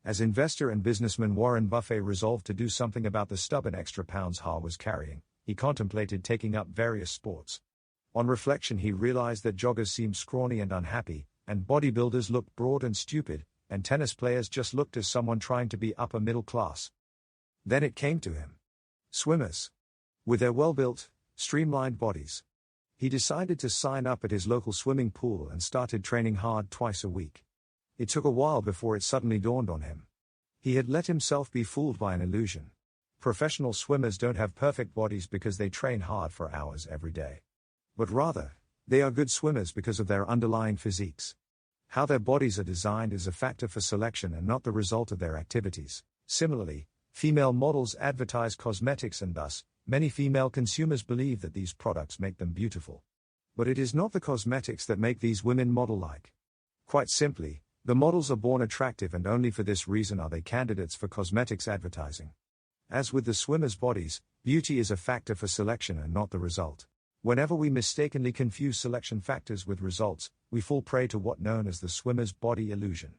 As investor and businessman Warren Buffett resolved to do something about the stubborn extra pounds Ha was carrying, he contemplated taking up various sports. On reflection, he realized that joggers seemed scrawny and unhappy, and bodybuilders looked broad and stupid, and tennis players just looked as someone trying to be upper middle class. Then it came to him. Swimmers. With their well-built, streamlined bodies. He decided to sign up at his local swimming pool and started training hard twice a week. It took a while before it suddenly dawned on him. He had let himself be fooled by an illusion. Professional swimmers don't have perfect bodies because they train hard for hours every day. But rather, they are good swimmers because of their underlying physiques. How their bodies are designed is a factor for selection and not the result of their activities. Similarly, female models advertise cosmetics and thus, many female consumers believe that these products make them beautiful. But it is not the cosmetics that make these women model-like. Quite simply, the models are born attractive and only for this reason are they candidates for cosmetics advertising. As with the swimmers' bodies, beauty is a factor for selection and not the result. Whenever we mistakenly confuse selection factors with results, we fall prey to what known as the swimmer's body illusion.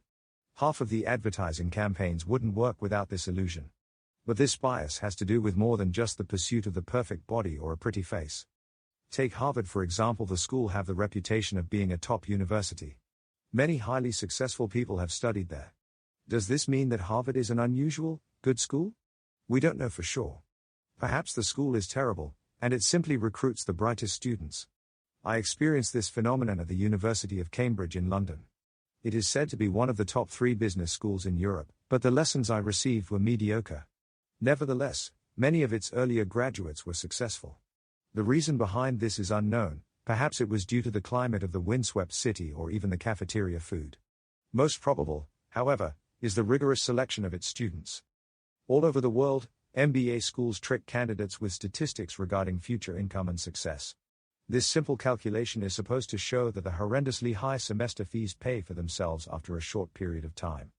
Half of the advertising campaigns wouldn't work without this illusion. But this bias has to do with more than just the pursuit of the perfect body or a pretty face. Take Harvard for example. The school have the reputation of being a top university. Many highly successful people have studied there. Does this mean that Harvard is an unusual, good school? We don't know for sure. Perhaps the school is terrible, and it simply recruits the brightest students. I experienced this phenomenon at the University of Cambridge in London. It is said to be one of the top 3 business schools in Europe, but the lessons I received were mediocre. Nevertheless, many of its earlier graduates were successful. The reason behind this is unknown. Perhaps it was due to the climate of the windswept city or even the cafeteria food. Most probable, however, is the rigorous selection of its students. All over the world, MBA schools trick candidates with statistics regarding future income and success. This simple calculation is supposed to show that the horrendously high semester fees pay for themselves after a short period of time.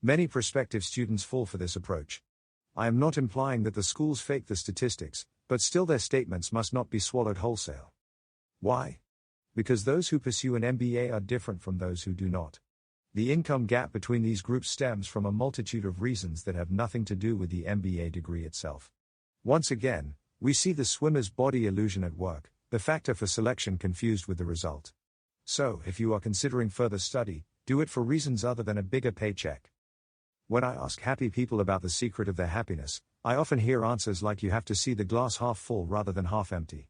Many prospective students fall for this approach. I am not implying that the schools fake the statistics, but still their statements must not be swallowed wholesale. Why? Because those who pursue an MBA are different from those who do not. The income gap between these groups stems from a multitude of reasons that have nothing to do with the MBA degree itself. Once again, we see the swimmer's body illusion at work, the factor for selection confused with the result. So, if you are considering further study, do it for reasons other than a bigger paycheck. When I ask happy people about the secret of their happiness, I often hear answers like you have to see the glass half full rather than half empty.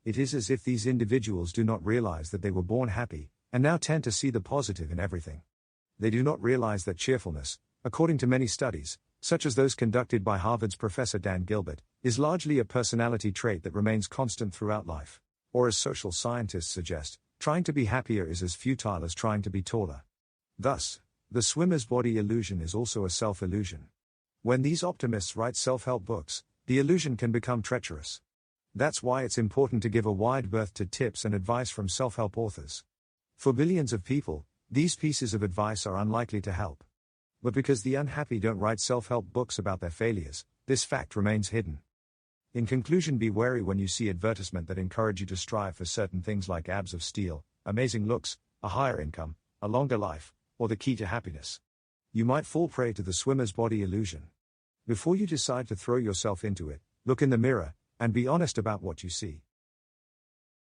It is as if these individuals do not realize that they were born happy, and now tend to see the positive in everything. They do not realize that cheerfulness, according to many studies, such as those conducted by Harvard's Professor Dan Gilbert, is largely a personality trait that remains constant throughout life. Or as social scientists suggest, trying to be happier is as futile as trying to be taller. Thus, the swimmer's body illusion is also a self-illusion. When these optimists write self-help books, the illusion can become treacherous. That's why it's important to give a wide berth to tips and advice from self-help authors. For billions of people, these pieces of advice are unlikely to help. But because the unhappy don't write self-help books about their failures, this fact remains hidden. In conclusion, be wary when you see advertisements that encourage you to strive for certain things like abs of steel, amazing looks, a higher income, a longer life, or the key to happiness. You might fall prey to the swimmer's body illusion. Before you decide to throw yourself into it, look in the mirror, and be honest about what you see.